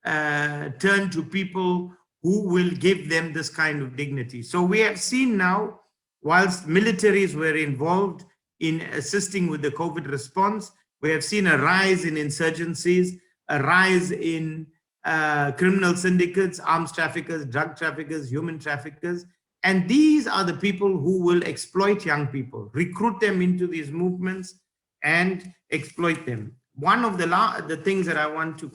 turn to people who will give them this kind of dignity. So we have seen now, whilst militaries were involved in assisting with the COVID response, we have seen a rise in insurgencies, a rise in criminal syndicates, arms traffickers, drug traffickers, human traffickers. And these are the people who will exploit young people, recruit them into these movements and exploit them. One of the things that I want to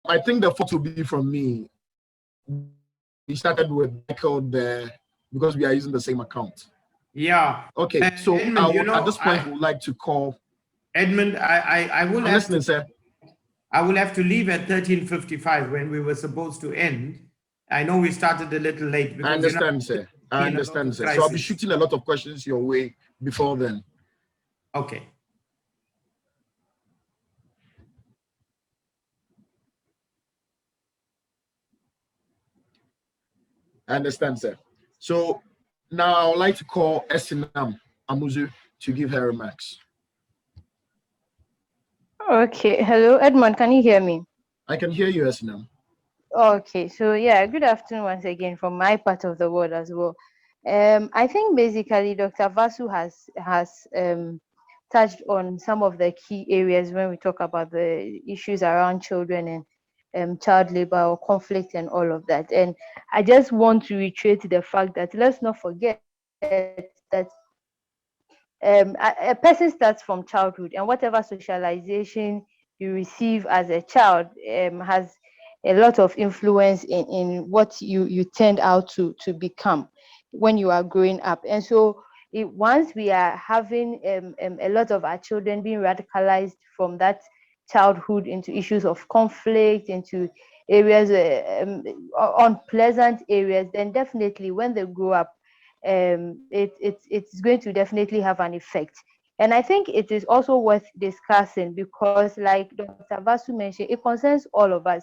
I think the fault will be from me. We started with Michael there because we are using the same account. Yeah. Okay. So Edmund, at this point, I would like to call Edmund. I will I'm listening, sir. I will have to leave at 13:55 when we were supposed to end. I know we started a little late. Because, I understand, sir. I understand, sir. So I'll be shooting a lot of questions your way before then. Okay. I understand, sir. So now I would like to call Esinam Amuzu to give her remarks. Okay. Hello, Edmond. Can you hear me? I can hear you, Esinam. Okay. So yeah, good afternoon once again from my part of the world as well. I think basically Dr. Vasu has touched on some of the key areas when we talk about the issues around children and child labor or conflict and all of that. And I just want to reiterate the fact that let's not forget that a person starts from childhood, and whatever socialization you receive as a child has a lot of influence in what you tend out to become when you are growing up. And so once we are having a lot of our children being radicalized from that childhood into issues of conflict, into areas, unpleasant areas, then definitely when they grow up, it's going to definitely have an effect. And I think it is also worth discussing because, like Dr. Vasu mentioned, it concerns all of us.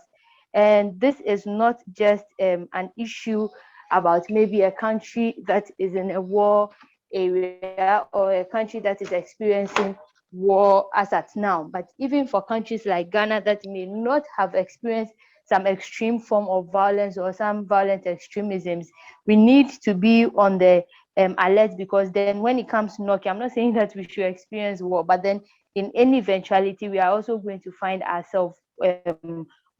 And this is not just an issue about maybe a country that is in a war area or a country that is experiencing war as at now, but even for countries like Ghana that may not have experienced some extreme form of violence or some violent extremisms, we need to be on the alert, because then when it comes to knocking, I'm not saying that we should experience war, but then in any eventuality, we are also going to find ourselves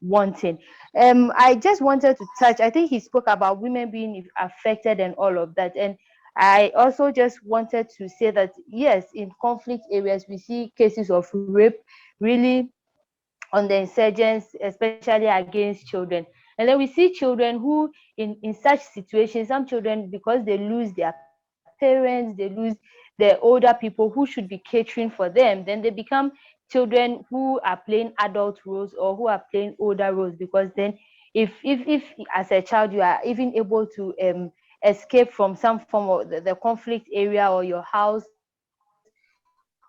wanting. I just wanted to touch, I think he spoke about women being affected and all of that. And I also just wanted to say that, yes, in conflict areas, we see cases of rape really on the insurgents, especially against children. And then we see children who, in such situations, some children, because they lose their parents, they lose the older people who should be catering for them, then they become children who are playing adult roles or who are playing older roles, because then if as a child you are even able to escape from some form of the conflict area or your house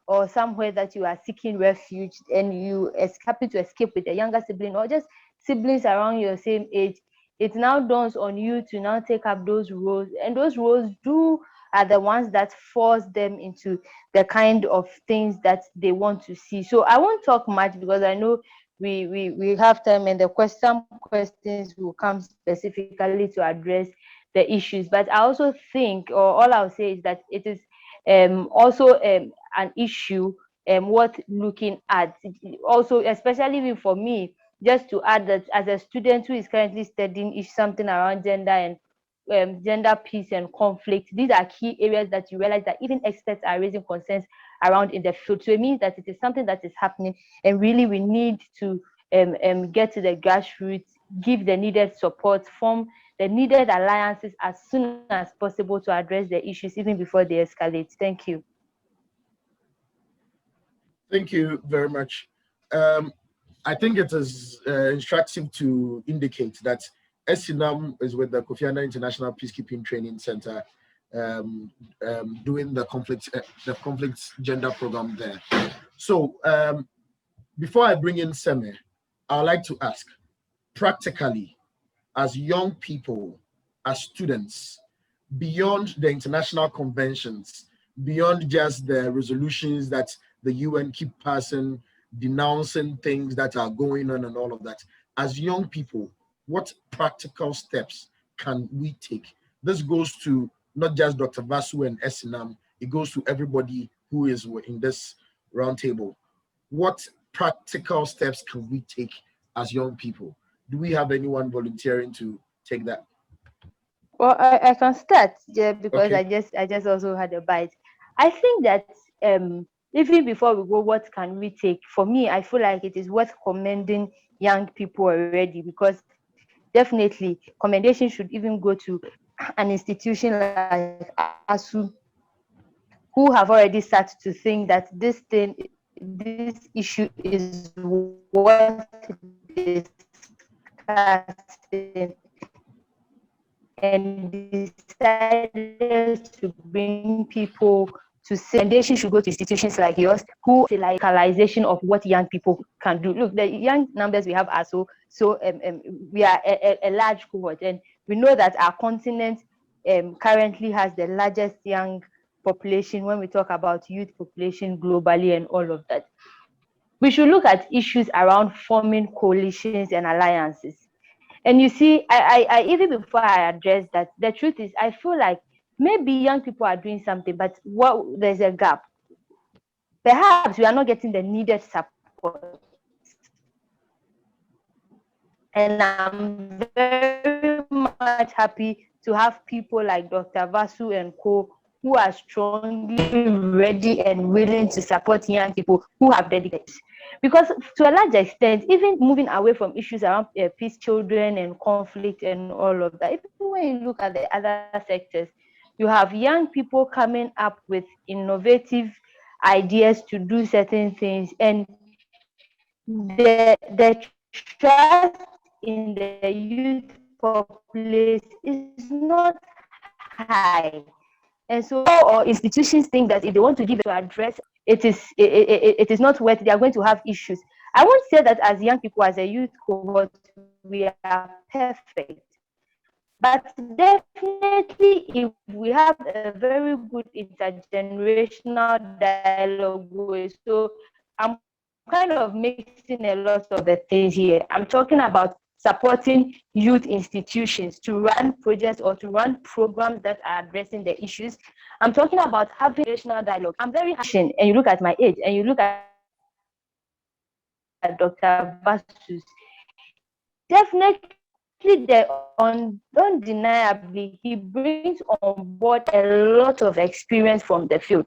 or somewhere that you are seeking refuge, and you happen to escape with a younger sibling or just siblings around your same age, it now dawns on you to now take up those roles, and those roles are the ones that force them into the kind of things that they want to see. So I won't talk much because I know we have time, and some questions will come specifically to address the issues. But I also think, or all I'll say is that it is also an issue worth looking at. Also, especially even for me, just to add that as a student who is currently studying something around gender and gender peace and conflict, these are key areas that you realize that even experts are raising concerns around in the field. So it means that it is something that is happening, and really we need to get to the grassroots, give the needed support, form the needed alliances as soon as possible to address the issues even before they escalate. Thank you. Thank you very much. I think it is instructive to indicate that Esinam is with the Kofi Annan International Peacekeeping Training Center, doing the conflict gender program there. So before I bring in Seme, I'd like to ask, practically, as young people, as students, beyond the international conventions, beyond just the resolutions that the UN keep passing, denouncing things that are going on and all of that, as young people, what practical steps can we take? This goes to not just Dr. Vasu and Esinam, it goes to everybody who is in this roundtable. What practical steps can we take as young people? Do we have anyone volunteering to take that? Well, I can start, yeah, because Okay. I just also had a bite. I think that even before we go, what can we take? For me, I feel like it is worth commending young people already, because definitely commendation should even go to an institution like ASU, who have already started to think that this issue is worth discussing, and decided to bring people to say recommendation should go to institutions like yours, who say like localization of what young people can do. Look, the young numbers we have are so we are a large cohort, and we know that our continent currently has the largest young population when we talk about youth population globally and all of that. We should look at issues around forming coalitions and alliances. And you see, I even before I address that, the truth is, I feel like maybe young people are doing something, but there's a gap. Perhaps we are not getting the needed support. And I'm very much happy to have people like Dr. Vasu and co, who are strongly ready and willing to support young people who have dedicated. Because to a large extent, even moving away from issues around peace, children, and conflict and all of that, even when you look at the other sectors, you have young people coming up with innovative ideas to do certain things, and the trust in the youth populace is not high. And so, or institutions think that if they want to give it to address, it is not worth, they are going to have issues. I won't say that as young people, as a youth cohort, we are perfect. But definitely, if we have a very good intergenerational dialogue going, so I'm kind of mixing a lot of the things here. I'm talking about supporting youth institutions to run projects or to run programs that are addressing the issues. I'm talking about having national dialogue. I'm very passionate, and you look at my age, and you look at Dr. Basus. Definitely, undeniably, he brings on board a lot of experience from the field.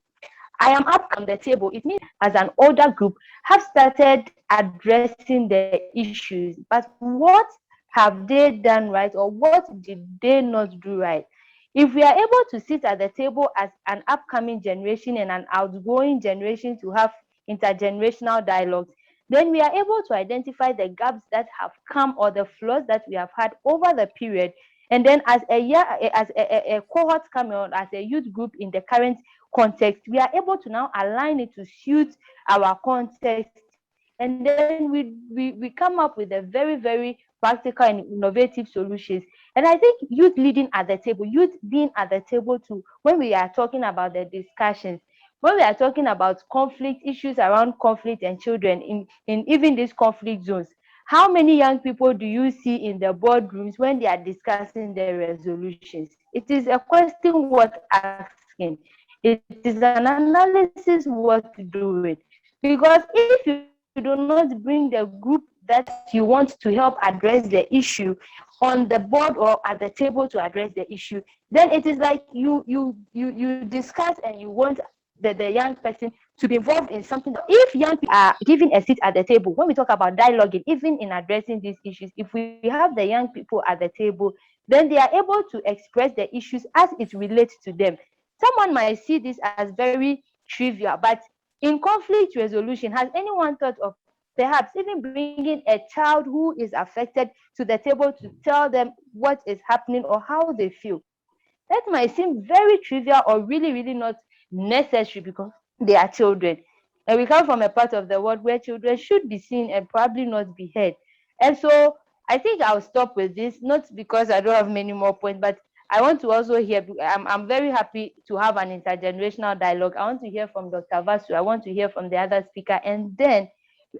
I am up on the table. It means as an older group have started addressing the issues, but what have they done right, or what did they not do right? If we are able to sit at the table as an upcoming generation and an outgoing generation to have intergenerational dialogues, then we are able to identify the gaps that have come or the flaws that we have had over the period. And then as a cohort coming on, as a youth group in the current context, we are able to now align it to suit our context. And then we come up with a very, very practical and innovative solutions. And I think youth leading at the table, youth being at the table too, when we are talking about the discussions, when we are talking about conflict, issues around conflict and children in even these conflict zones, how many young people do you see in the boardrooms when they are discussing their resolutions? It is a question worth asking. It is an analysis worth doing. Because if you do not bring the group that you want to help address the issue on the board or at the table to address the issue, then it is like you discuss and you want the young person to be involved in something. If young people are given a seat at the table, when we talk about dialoguing, even in addressing these issues, if we have the young people at the table, then they are able to express the issues as it relates to them. Someone might see this as very trivial, but in conflict resolution, has anyone thought of perhaps even bringing a child who is affected to the table to tell them what is happening or how they feel. That might seem very trivial or really, really not necessary because they are children. And we come from a part of the world where children should be seen and probably not be heard. And so I think I'll stop with this, not because I don't have many more points, but I want to also hear, I'm very happy to have an intergenerational dialogue. I want to hear from Dr. Vasu. I want to hear from the other speaker. And then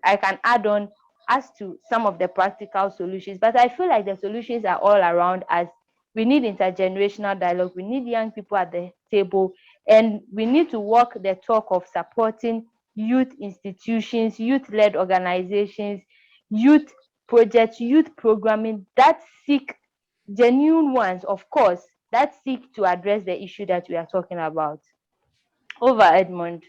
I can add on as to some of the practical solutions. But I feel like the solutions are all around us. We need intergenerational dialogue. We need young people at the table. And we need to walk the talk of supporting youth institutions, youth-led organizations, youth projects, youth programming that seek genuine ones, of course, that seek to address the issue that we are talking about. Over, Edmund.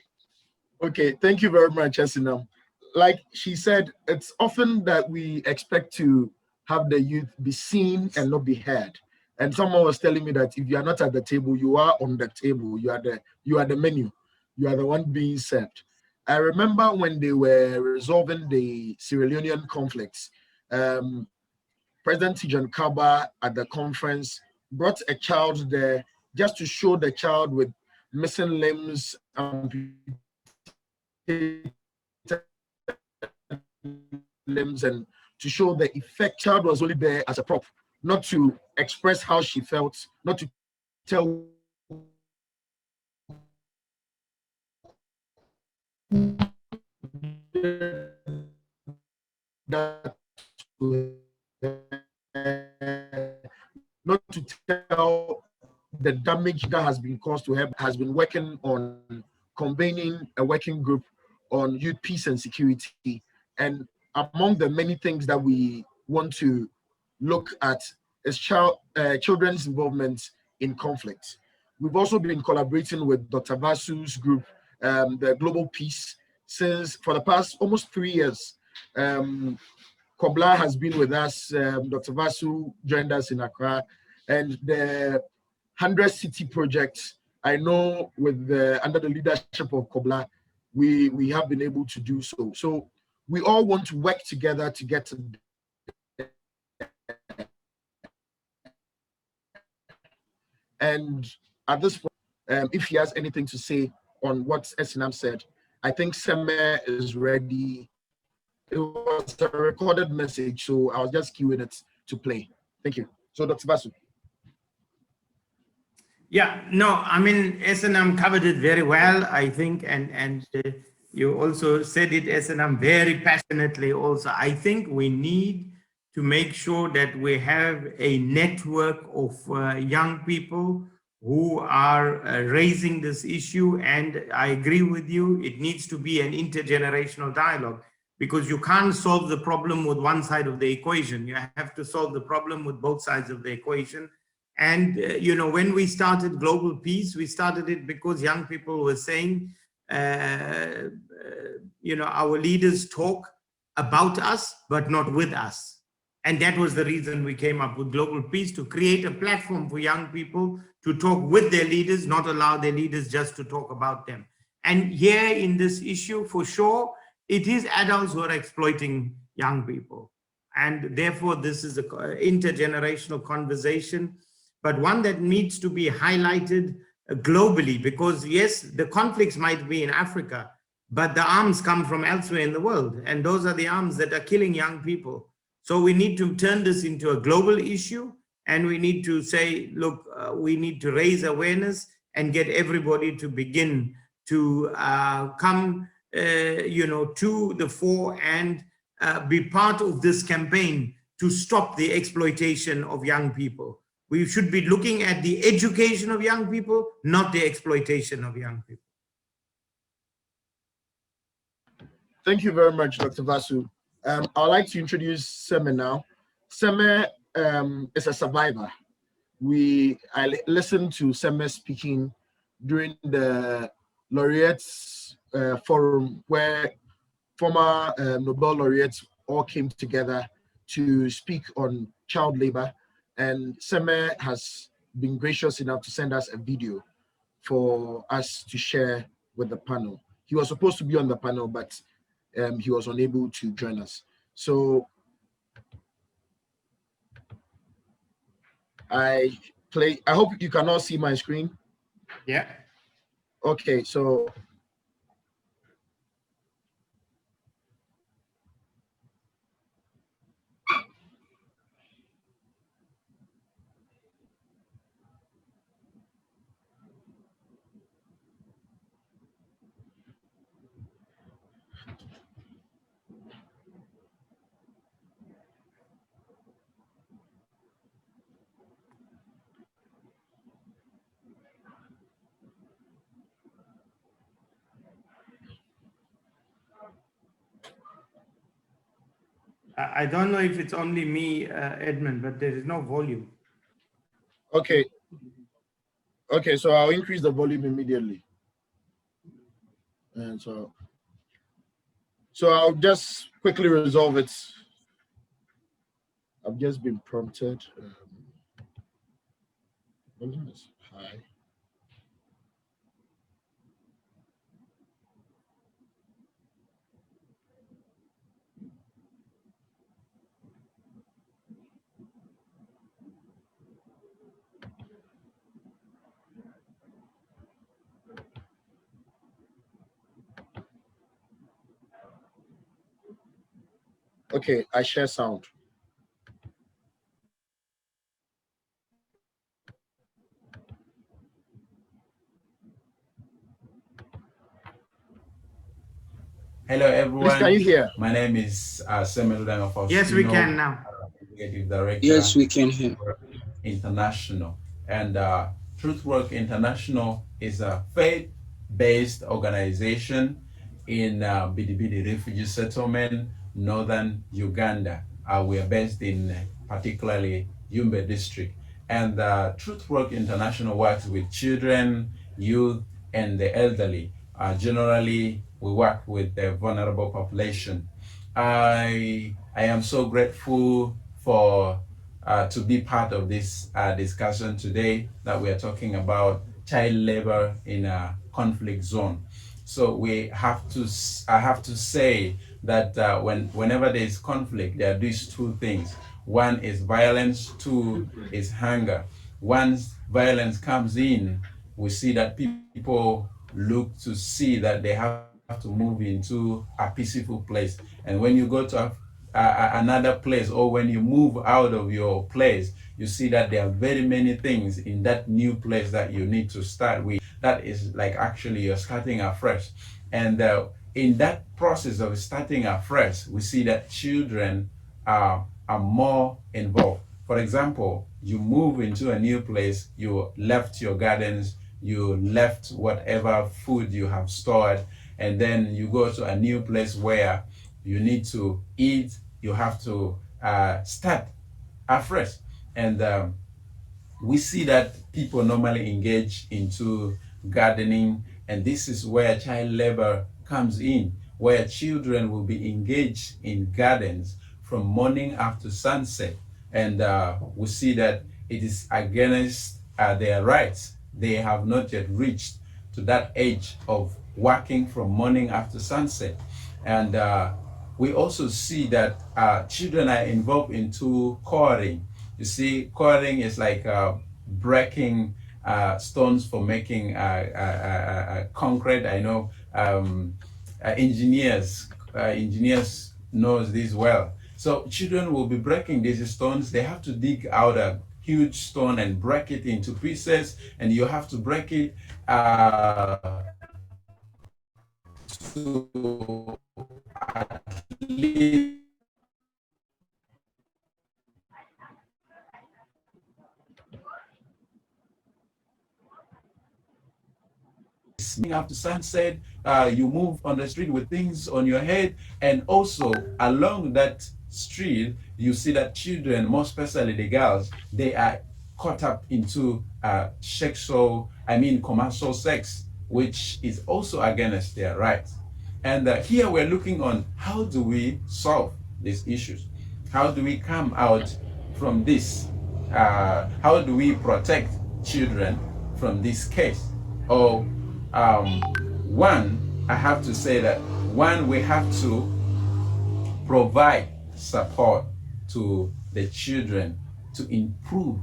Okay, thank you very much, Esinam. Like she said, it's often that we expect to have the youth be seen and not be heard. And someone was telling me that if you are not at the table, you are on the table. You are the menu. You are the one being served. I remember when they were resolving the Sierra Leonean conflicts, President Tijan Kaba at the conference brought a child there just to show the child with missing limbs, limbs, and to show the effect. Child was only there as a prop, not to express how she felt, not to tell that, not to tell the damage that has been caused to her. Has been working on convening a working group on youth peace and security. And among the many things that we want to look at is children's involvement in conflict. We've also been collaborating with Dr. Vasu's group, the Global Peace, since for the past almost 3 years. Kobla has been with us. Dr. Vasu joined us in Accra, and the 100 City project, I know with under the leadership of Kobla, we have been able to do so. So we all want to work together to get to. And at this point, if he has anything to say on what Esinam said, I think Seme is ready. It was a recorded message, so I was just queuing it to play. Thank you. So, Dr. Vasu. Yeah, no, I mean, S&M covered it very well, I think, and you also said it, S&M, very passionately also. I think we need to make sure that we have a network of young people who are raising this issue, and I agree with you, it needs to be an intergenerational dialogue, because you can't solve the problem with one side of the equation. You have to solve the problem with both sides of the equation. And, you know, when we started Global Peace, we started it because young people were saying, you know, our leaders talk about us, but not with us. And that was the reason we came up with Global Peace, to create a platform for young people to talk with their leaders, not allow their leaders just to talk about them. And here in this issue, for sure, it is adults who are exploiting young people. And therefore, this is an intergenerational conversation, but one that needs to be highlighted globally, because yes, the conflicts might be in Africa, but the arms come from elsewhere in the world. And those are the arms that are killing young people. So we need to turn this into a global issue, and we need to say, look, we need to raise awareness and get everybody to begin to come you know, to the fore and be part of this campaign to stop the exploitation of young people. We should be looking at the education of young people, not the exploitation of young people. Thank you very much, Dr. Vasu. I'd like to introduce Seme now. Seme is a survivor. I listened to Seme speaking during the laureates forum, where former Nobel laureates all came together to speak on child labor. And Seme has been gracious enough to send us a video for us to share with the panel. He was supposed to be on the panel, but he was unable to join us. So I hope you can all see my screen. Yeah. Okay, so I don't know if it's only me, Edmund, but there is no volume. okay, so I'll increase the volume immediately. And so I'll just quickly resolve it. I've just been prompted. Volume is high. Okay, I share sound. Hello, everyone. Please, can you hear? My name is Samuel Faustino. Yes, we can now. Executive Director. Yes, we can hear. International. And Truth Work International is a faith-based organization in Bidibidi Refugee Settlement, northern Uganda. We are based in particularly Yumbe district. And Truth Work International works with children, youth, and the elderly. Generally, we work with the vulnerable population. I am so grateful for to be part of this discussion today that we are talking about child labor in a conflict zone. So I have to say that whenever there is conflict, there are these two things. One is violence, two is hunger. Once violence comes in, we see that people look to see that they have to move into a peaceful place. And when you go to another place, or when you move out of your place, you see that there are very many things in that new place that you need to start with. That is like actually you're starting afresh. And in that process of starting afresh, we see that children are more involved. For example, you move into a new place, you left your gardens, you left whatever food you have stored, and then you go to a new place where you need to eat, you have to start afresh. And we see that people normally engage into gardening, and this is where child labor comes in, where children will be engaged in gardens from morning after sunset. And we see that it is against their rights. They have not yet reached to that age of working from morning after sunset. And we also see that children are involved into quarrying. You see, quarrying is like breaking stones for making concrete. I know engineers knows this well. So children will be breaking these stones. They have to dig out a huge stone and break it into pieces, and you have to break it to at least after sunset. You move on the street with things on your head, and also along that street you see that children, more especially the girls, they are caught up into commercial sex, which is also against their rights. And here we're looking on how do we solve these issues? How do we come out from this? How do we protect children from this case? Or one, I have to say that one, we have to provide support to the children to improve,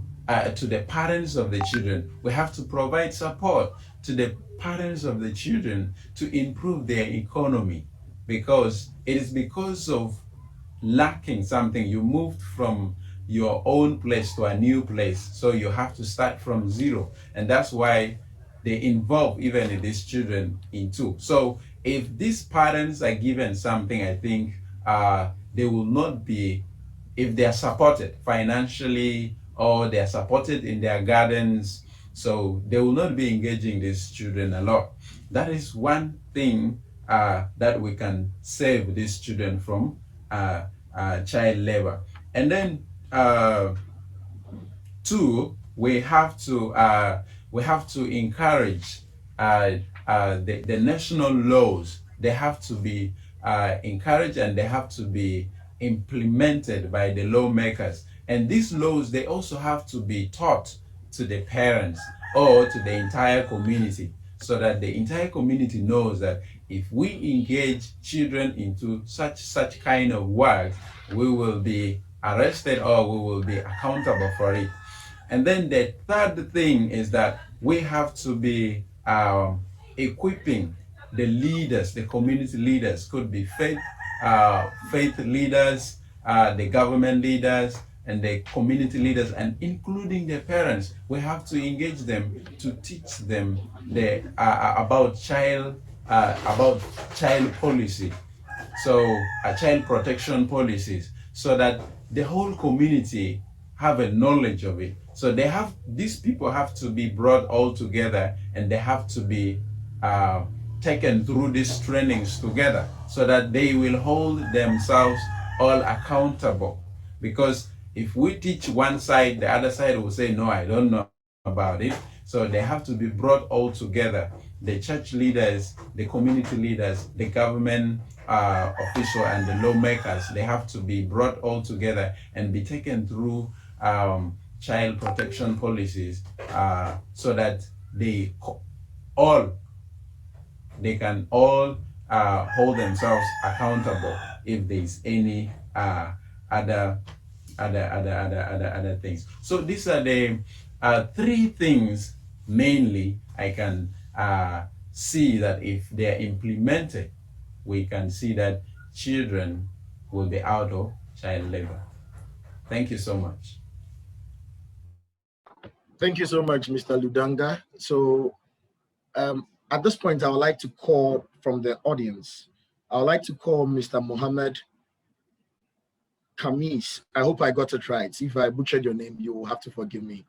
to the parents of the children. We have to provide support to the parents of the children to improve their economy, because it is because of lacking something. You moved from your own place to a new place, so you have to start from zero, and that's why they involve even these children into. So if these parents are given something, I think they will not be, if they are supported financially or they are supported in their gardens, so they will not be engaging these children a lot. That is one thing that we can save these children from child labor. And then two, we have to encourage the national laws. They have to be encouraged, and they have to be implemented by the lawmakers. And these laws, they also have to be taught to the parents or to the entire community, so that the entire community knows that if we engage children into such kind of work, we will be arrested or we will be accountable for it. And then the third thing is that we have to be equipping the leaders, the community leaders, could be faith leaders, the government leaders, and the community leaders, and including the parents. We have to engage them to teach them about child policy, so child protection policies, so that the whole community have a knowledge of it. So these people have to be brought all together, and they have to be taken through these trainings together, so that they will hold themselves all accountable. Because if we teach one side, the other side will say, no, I don't know about it. So they have to be brought all together. The church leaders, the community leaders, the government official, and the lawmakers, they have to be brought all together and be taken through child protection policies, so that they can all hold themselves accountable if there's any other things. So these are the three things mainly I can see that if they're implemented, we can see that children will be out of child labor. Thank you so much. Thank you so much, Mr. Ludanga. So at this point, I would like to call from the audience. I would like to call Mr. Mohammed Kamis. I hope I got it right. If I butchered your name, you will have to forgive me.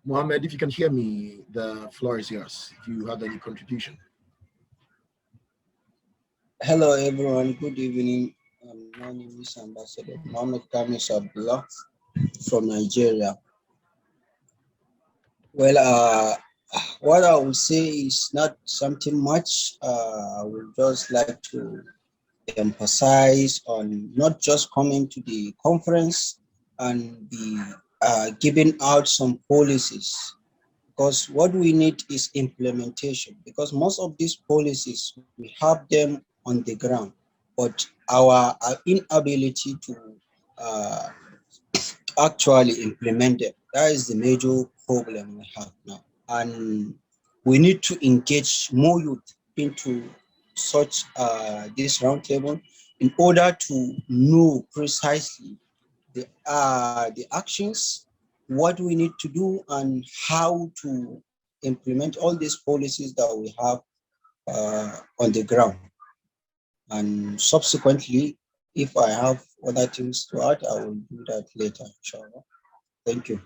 Mohammed, if you can hear me, the floor is yours. If you have any contribution. Hello, everyone. Good evening. My name is Ambassador Mohammed Kamis Abdullah from Nigeria. Well, what I will say is not something much. I would just like to emphasize on not just coming to the conference and be giving out some policies, because what we need is implementation, because most of these policies, we have them on the ground, but our inability to actually implement them, that is the major problem we have now. And we need to engage more youth into such this roundtable in order to know precisely the actions, what we need to do, and how to implement all these policies that we have on the ground. And subsequently, if I have other things to add, I will do that later, inshallah. Thank you.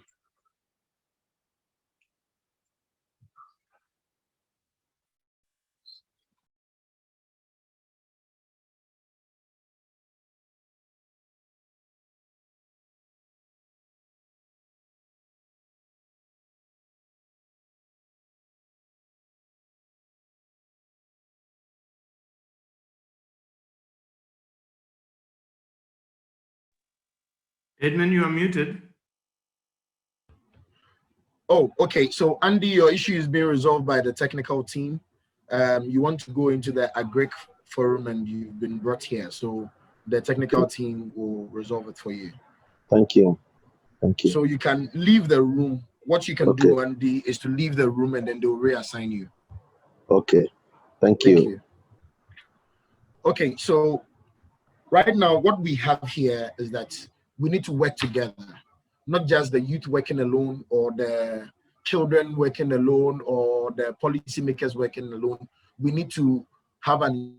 Edmund, you are muted. Oh, okay. So Andy, your issue is being resolved by the technical team. you want to go into the agric forum and you've been brought here. So the technical team will resolve it for you. Thank you. Thank you. So you can leave the room. What you can Okay. do, Andy, is to leave the room and then they'll reassign you. Okay. Thank Thank you. you. Okay, so right now what we have here is that we need to work together, not just the youth working alone or the children working alone or the policymakers working alone. We need to have an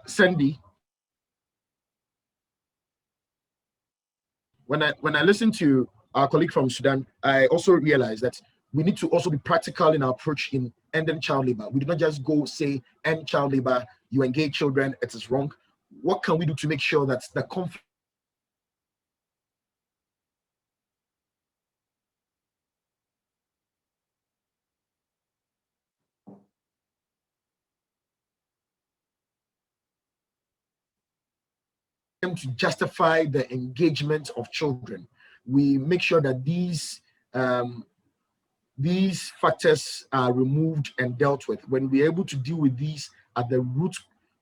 Sandy. When I listen to our colleague from Sudan, I also realized that we need to also be practical in our approach in ending child labor. We do not just go say end child labor, you engage children, it is wrong. What can we do to make sure that the conflict to justify the engagement of children? We make sure that these factors are removed and dealt with. When we're able to deal with these at the root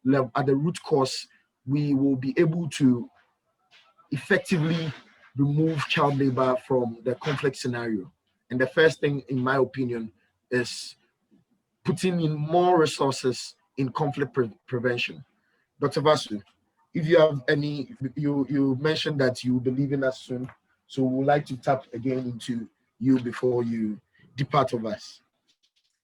level, at the root cause, we will be able to effectively remove child labor from the conflict scenario. And the first thing, in my opinion, is putting in more resources in conflict prevention. Dr. Vasu, if you have any, you mentioned that you believe in us soon, so we would like to tap again into you before you depart of us.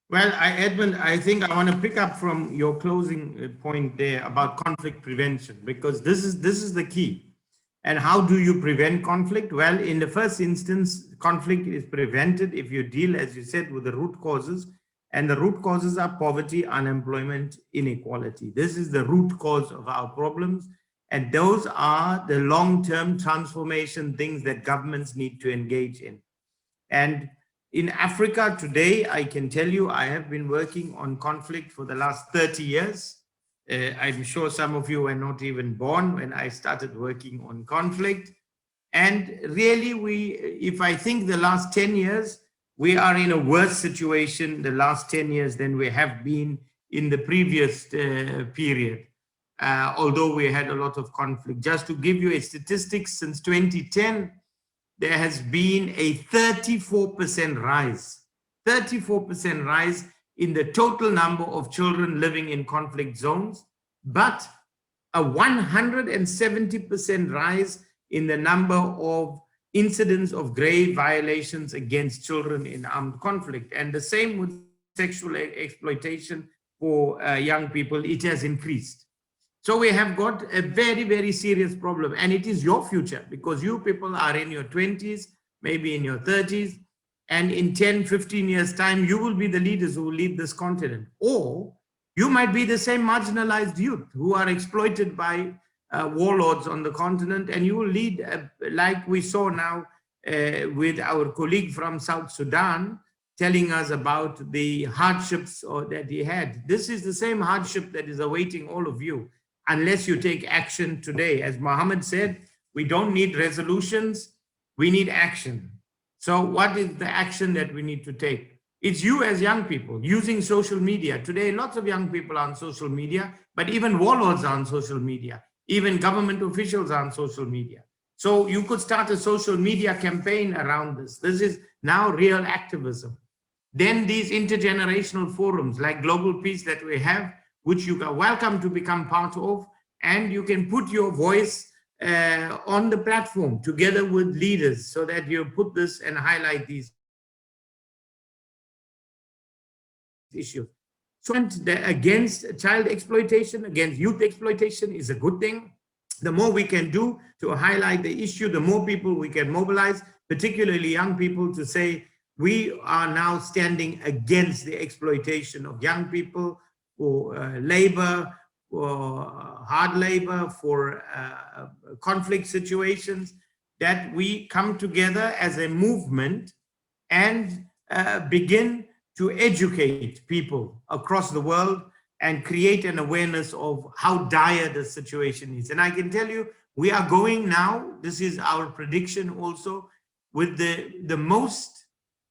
Well, Edmund, I think I want to pick up from your closing point there about conflict prevention, because this is the key. And how do you prevent conflict? Well, in the first instance, conflict is prevented if you deal, as you said, with the root causes. And the root causes are poverty, unemployment, inequality. This is the root cause of our problems. And those are the long-term transformation things that governments need to engage in. And in Africa today, I can tell you, I have been working on conflict for the last 30 years. I'm sure some of you were not even born when I started working on conflict. And really, if I think the last 10 years, we are in a worse situation the last 10 years than we have been in the previous period, although we had a lot of conflict. Just to give you a statistic, since 2010, there has been a 34% rise, 34% rise in the total number of children living in conflict zones, but a 170% rise in the number of incidents of grave violations against children in armed conflict. And the same with sexual exploitation for young people, it has increased. So we have got a very, very serious problem, and it is your future, because you people are in your 20s, maybe in your 30s, and in 10, 15 years time, you will be the leaders who will lead this continent. Or you might be the same marginalized youth who are exploited by warlords on the continent, and you will lead, like we saw now with our colleague from South Sudan, telling us about the hardships that he had. This is the same hardship that is awaiting all of you, unless you take action today. As Mohammed said, we don't need resolutions, we need action. So what is the action that we need to take? It's you as young people using social media. Today, lots of young people are on social media, but even warlords are on social media. Even government officials are on social media. So you could start a social media campaign around this. This is now real activism. Then these intergenerational forums like Global Peace that we have, which you are welcome to become part of, and you can put your voice on the platform together with leaders so that you put this and highlight these issues. So against child exploitation, against youth exploitation is a good thing. The more we can do to highlight the issue, the more people we can mobilize, particularly young people, to say, we are now standing against the exploitation of young people for labor, for hard labor, for conflict situations. that we come together as a movement and begin to educate people across the world and create an awareness of how dire the situation is. And I can tell you, we are going now, this is our prediction also, with the most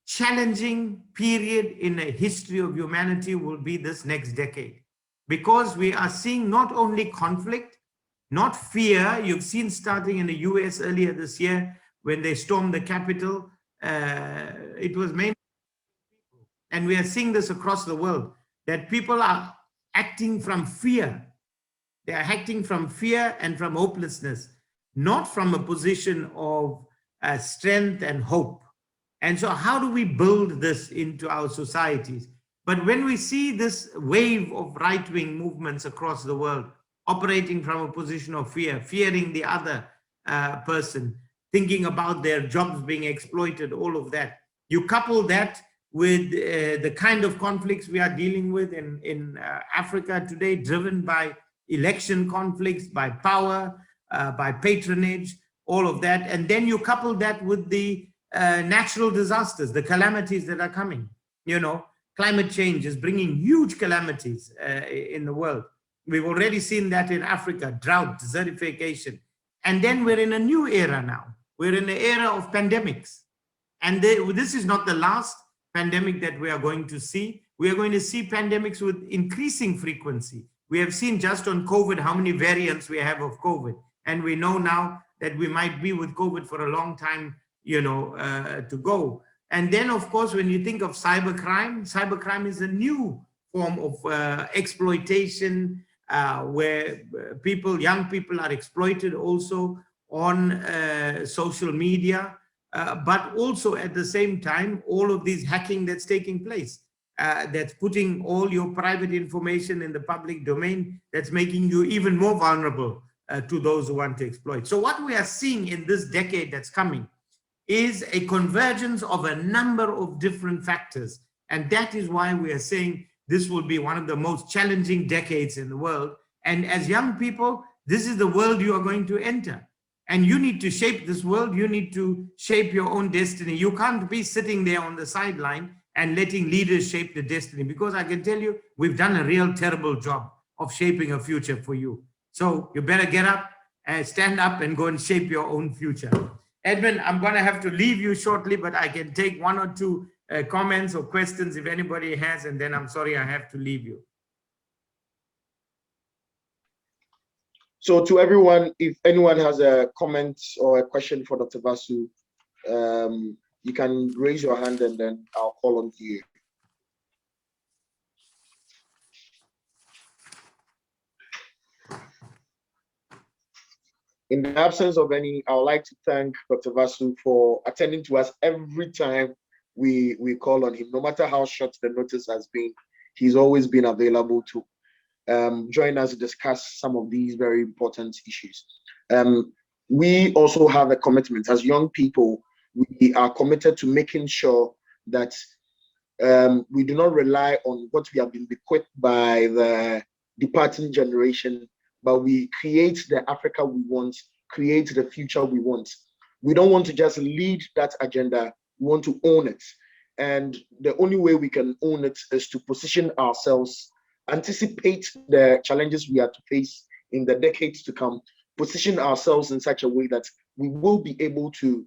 challenging period in the history of humanity will be this next decade. Because we are seeing not only conflict, not fear. You've seen starting in the US earlier this year when they stormed the Capitol, it was mainly, and we are seeing this across the world, that people are acting from fear. They are acting from fear and from hopelessness, not from a position of strength and hope. And so how do we build this into our societies? But when we see this wave of right-wing movements across the world, operating from a position of fear, fearing the other person, thinking about their jobs being exploited, all of that, you couple that with the kind of conflicts we are dealing with in Africa today, driven by election conflicts, by power, by patronage, all of that. And then you couple that with the natural disasters, the calamities that are coming. You know, climate change is bringing huge calamities in the world. We've already seen that in Africa, drought, desertification. And then we're in a new era now. We're in the era of pandemics. And this is not the last pandemic that we are going to see. We are going to see pandemics with increasing frequency. We have seen just on COVID how many variants we have of COVID. And we know now that we might be with COVID for a long time, you know, to go. And then, of course, when you think of cybercrime is a new form of exploitation, where young people are exploited also on social media, but also at the same time, all of these hacking that's taking place, that's putting all your private information in the public domain, that's making you even more vulnerable to those who want to exploit. So what we are seeing in this decade that's coming is a convergence of a number of different factors. And that is why we are saying this will be one of the most challenging decades in the world. And as young people, this is the world you are going to enter. And you need to shape this world. You need to shape your own destiny. You can't be sitting there on the sideline and letting leaders shape the destiny, because I can tell you, we've done a real terrible job of shaping a future for you. So you better get up and stand up and go and shape your own future. Edmund, I'm going to have to leave you shortly, but I can take one or two comments or questions if anybody has, and then I'm sorry I have to leave you. So to everyone, if anyone has a comment or a question for Dr. Vasu, you can raise your hand and then I'll call on to you. In the absence of any, I would like to thank Dr. Vasu for attending to us every time we call on him. No matter how short the notice has been, he's always been available to join us to discuss some of these very important issues. We also have a commitment. As young people, we are committed to making sure that we do not rely on what we have been bequeathed by the departing generation, but we create the Africa we want, create the future we want. We don't want to just lead that agenda, we want to own it. And the only way we can own it is to position ourselves, anticipate the challenges we are to face in the decades to come, position ourselves in such a way that we will be able to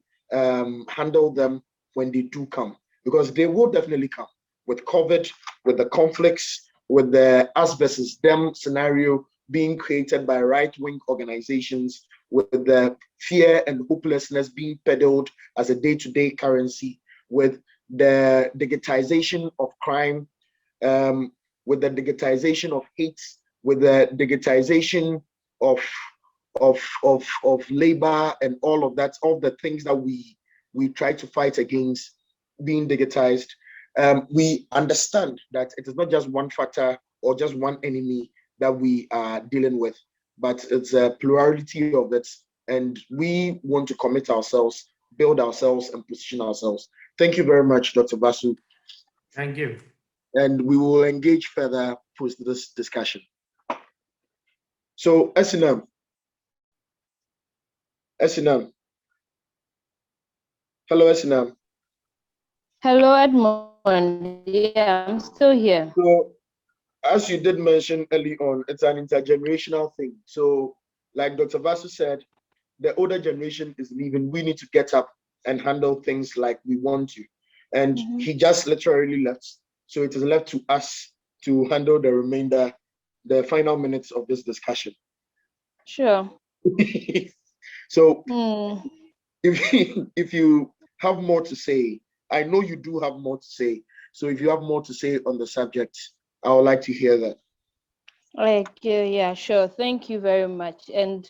handle them when they do come, because they will definitely come. With COVID, with the conflicts, with the us versus them scenario being created by right-wing organizations, with the fear and hopelessness being peddled as a day-to-day currency, with the digitization of crime, with the digitization of hate, with the digitization of labor and all of that, all the things that we try to fight against being digitized. We understand that it is not just one factor or just one enemy that we are dealing with, but it's a plurality of it. And we want to commit ourselves, build ourselves, and position ourselves. Thank you very much, Dr. Vasu. Thank you. And we will engage further post this discussion. So, Esinam, Hello, Esinam. Hello, Edmond. Yeah, I'm still here. So, as you did mention early on, it's an intergenerational thing. So, like Dr. Vasu said, the older generation is leaving. We need to get up and handle things like we want to. And he just literally left. So it is left to us to handle the remainder, the final minutes of this discussion. Sure. So Hmm. if you have more to say, I know you do have more to say. So if you have more to say on the subject, I would like to hear that. Yeah, sure. Thank you very much. And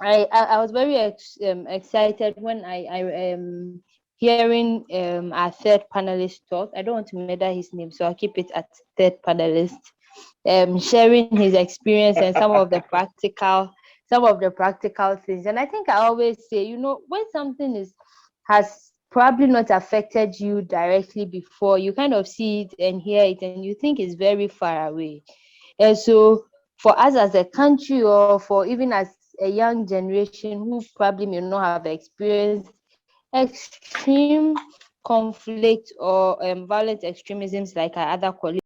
I was very excited when I am hearing our third panelist talk. I don't want to murder his name, so I'll keep it at third panelist. Sharing his experience and some of the practical things. And I think I always say, you know, when something has probably not affected you directly before, you kind of see it and hear it, and you think it's very far away. And so for us as a country, or for even as a young generation who probably may not have experienced extreme conflict or violent extremisms like our other colleagues